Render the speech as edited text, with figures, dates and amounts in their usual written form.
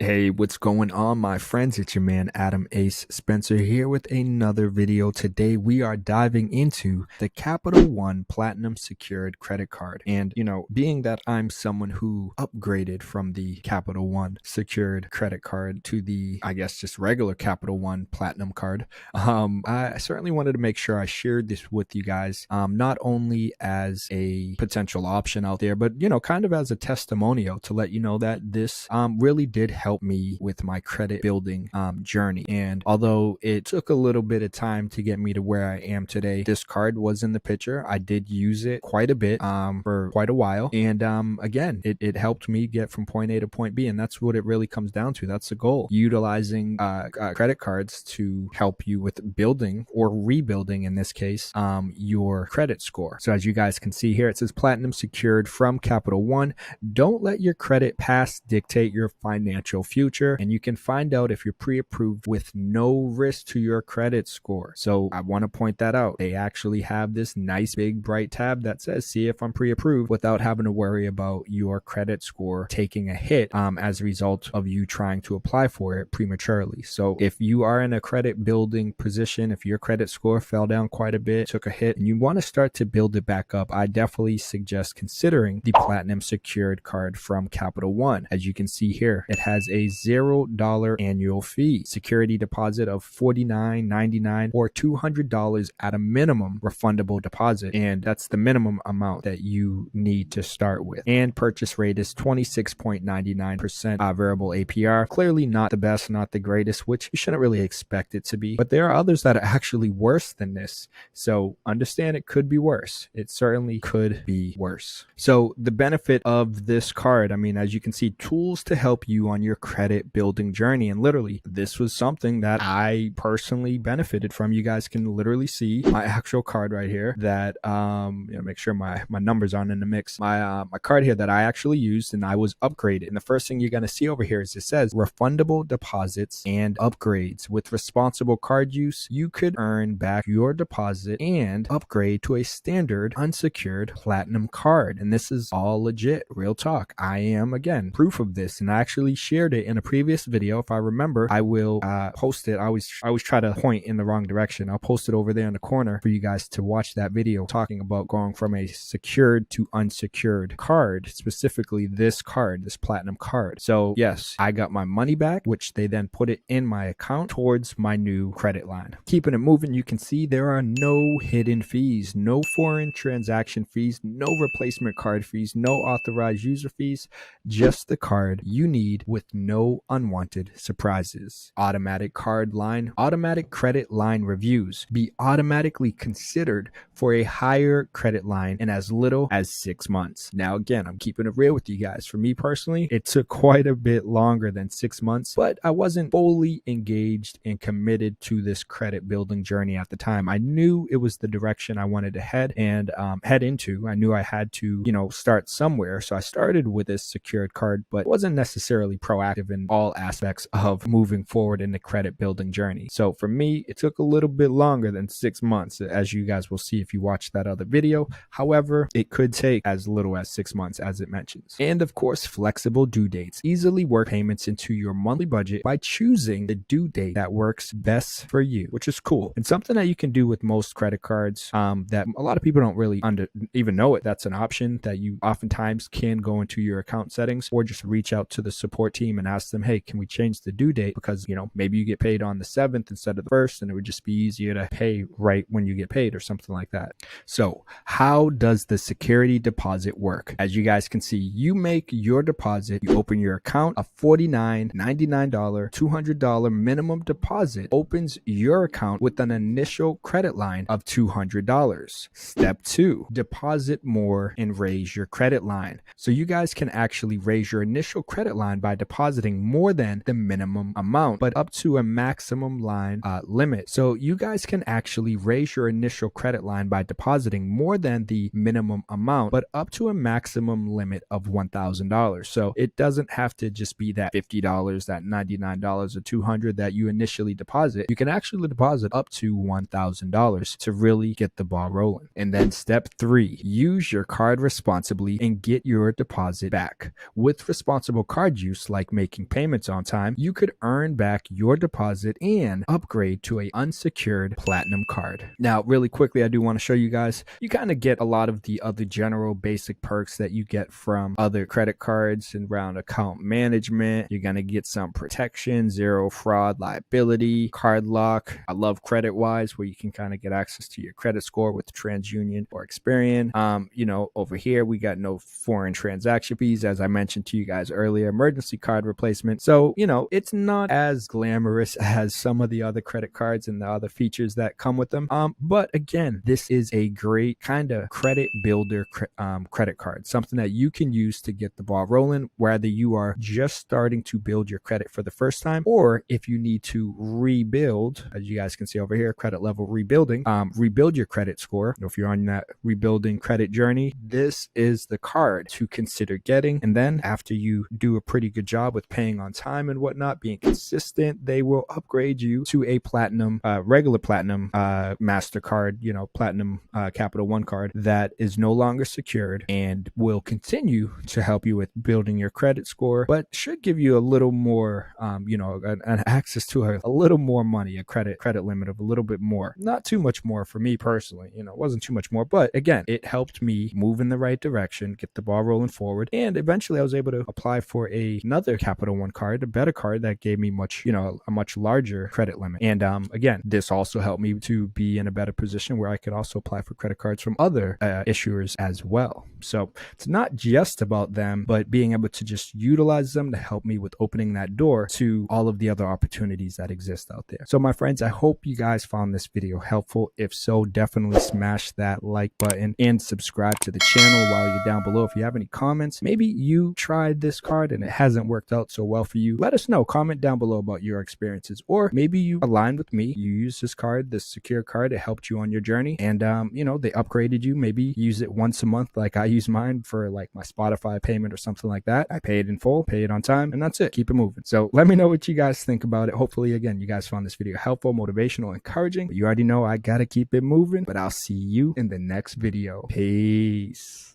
Hey, what's going on, my friends? It's your man Adam Ace Spencer here with another video. Today we are diving into the Capital One Platinum Secured Credit Card. And, being that I'm someone who upgraded from the Capital One Secured Credit Card to the, I guess, just regular Capital One Platinum Card, I certainly wanted to make sure I shared this with you guys, not only as a potential option out there, but, kind of as a testimonial to let you know that this really did help me with my credit building journey. And although it took a little bit of time to get me to where I am today, this card was in the picture. I did use it quite a bit for quite a while. And again, it helped me get from point A to point B. And that's what it really comes down to. That's the goal. Utilizing credit cards to help you with building or rebuilding, in this case, your credit score. So as you guys can see here, it says Platinum Secured from Capital One. Don't let your credit past dictate your financial future, and you can find out if you're pre-approved with no risk to your credit score. So I want to point that out. They actually have this nice big bright tab that says see if I'm pre-approved without having to worry about your credit score taking a hit as a result of you trying to apply for it prematurely. So if you are in a credit building position, if your credit score fell down quite a bit, took a hit, and you want to start to build it back up, I definitely suggest considering the Platinum Secured card from Capital One. As you can see here, it has a $0 annual fee, security deposit of $49.99 or $200 at a minimum refundable deposit, and that's the minimum amount that you need to start with. And purchase rate is 26.99% variable APR. Clearly not the best, not the greatest, which you shouldn't really expect it to be, but there are others that are actually worse than this. So understand it could be worse. It certainly could be worse. So the benefit of this card, I mean, as you can see, tools to help you on your credit building journey. And literally, this was something that I personally benefited from. You guys can literally see my actual card right here that, make sure my numbers aren't in the mix. My card here that I actually used and I was upgraded. And the first thing you're going to see over here is it says refundable deposits and upgrades. With responsible card use, you could earn back your deposit and upgrade to a standard unsecured platinum card. And this is all legit, real talk. I am, again, proof of this, and I actually shared it in a previous video. If I remember, I will post it. I always try to point in the wrong direction. I'll post it over there in the corner for you guys to watch that video talking about going from a secured to unsecured card, specifically this card, this platinum card. So yes, I got my money back, which they then put it in my account towards my new credit line. Keeping it moving, you can see there are no hidden fees, no foreign transaction fees, no replacement card fees, no authorized user fees, just the card you need with no unwanted surprises. Automatic credit line reviews. Be automatically considered for a higher credit line in as little as 6 months. Now, again, I'm keeping it real with you guys. For me personally, it took quite a bit longer than 6 months, but I wasn't fully engaged and committed to this credit building journey at the time. I knew it was the direction I wanted to head into. I knew I had to, start somewhere. So I started with this secured card, but wasn't necessarily proactive in all aspects of moving forward in the credit building journey. So for me, it took a little bit longer than 6 months, as you guys will see if you watch that other video. However, it could take as little as 6 months, as it mentions. And of course, flexible due dates. Easily work payments into your monthly budget by choosing the due date that works best for you, which is cool. And something that you can do with most credit cards that a lot of people don't really even know it. That's an option that you oftentimes can go into your account settings or just reach out to the support team and ask them, hey, can we change the due date? Because, maybe you get paid on the 7th instead of the 1st, and it would just be easier to pay right when you get paid or something like that. So how does the security deposit work? As you guys can see, you make your deposit, you open your account, a $49.99, $200 minimum deposit opens your account with an initial credit line of $200. Step 2, deposit more and raise your credit line. So you guys can actually raise your initial credit line by depositing more than the minimum amount, but up to a maximum line limit. So you guys can actually raise your initial credit line by depositing more than the minimum amount, but up to a maximum limit of $1,000. So it doesn't have to just be that $50, that $99 or $200 that you initially deposit. You can actually deposit up to $1,000 to really get the ball rolling. And then step 3, use your card responsibly and get your deposit back. With responsible card use, like like making payments on time, you could earn back your deposit and upgrade to a unsecured platinum card. Now, really quickly, I do want to show you guys, you kind of get a lot of the other general basic perks that you get from other credit cards and around account management. You're going to get some protection, zero fraud liability, card lock. I love CreditWise, where you can kind of get access to your credit score with TransUnion or Experian. Over here, we got no foreign transaction fees, as I mentioned to you guys earlier, emergency card replacement. So, it's not as glamorous as some of the other credit cards and the other features that come with them. But again, this is a great kind of credit builder credit card, something that you can use to get the ball rolling, whether you are just starting to build your credit for the first time, or if you need to rebuild, as you guys can see over here, credit level rebuilding, rebuild your credit score. If you're on that rebuilding credit journey, this is the card to consider getting. And then after you do a pretty good job with paying on time and whatnot, being consistent, they will upgrade you to a platinum, regular platinum MasterCard, platinum Capital One card that is no longer secured and will continue to help you with building your credit score, but should give you a little more, an access to a little more money, a credit limit of a little bit more. Not too much more for me personally, it wasn't too much more, but again, it helped me move in the right direction, get the ball rolling forward, and eventually I was able to apply for another Capital One card, a better card that gave me a much larger credit limit. And again, this also helped me to be in a better position where I could also apply for credit cards from other issuers as well. So it's not just about them, but being able to just utilize them to help me with opening that door to all of the other opportunities that exist out there. So my friends, I hope you guys found this video helpful. If so, definitely smash that like button and subscribe to the channel while you're down below. If you have any comments, maybe you tried this card and it hasn't worked out so well for you, let us know. Comment down below about your experiences, or maybe you aligned with me, you use this card, this secure card, it helped you on your journey, and they upgraded you. Maybe use it once a month like I use mine for like my Spotify payment or something like that. I pay it in full, pay it on time, and that's it. Keep it moving. So let me know what you guys think about it. Hopefully, again, you guys found this video helpful, motivational, encouraging. But you already know I gotta keep it moving, but I'll see you in the next video. Peace.